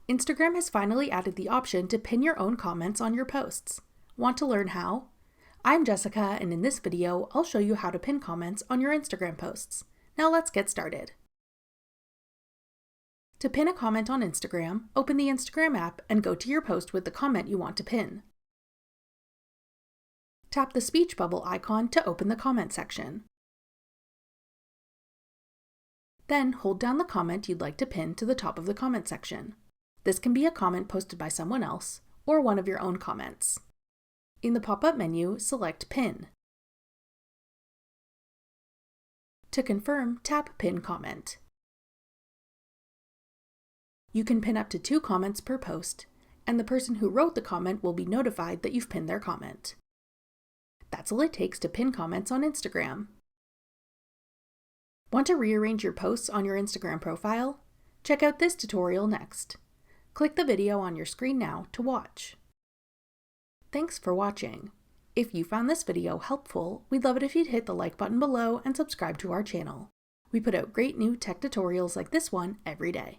Instagram has finally added the option to pin your own comments on your posts. Want to learn how? I'm Jessica, and in this video, I'll show you how to pin comments on your Instagram posts. Now let's get started. To pin a comment on Instagram, open the Instagram app and go to your post with the comment you want to pin. Tap the speech bubble icon to open the comment section. Then hold down the comment you'd like to pin to the top of the comment section. This can be a comment posted by someone else or one of your own comments. In the pop-up menu, select Pin. To confirm, tap Pin Comment. You can pin up to 2 comments per post, and the person who wrote the comment will be notified that you've pinned their comment. That's all it takes to pin comments on Instagram. Want to rearrange your posts on your Instagram profile? Check out this tutorial next. Click the video on your screen now to watch. Thanks for watching. If you found this video helpful, we'd love it if you'd hit the like button below and subscribe to our channel. We put out great new tech tutorials like this one every day.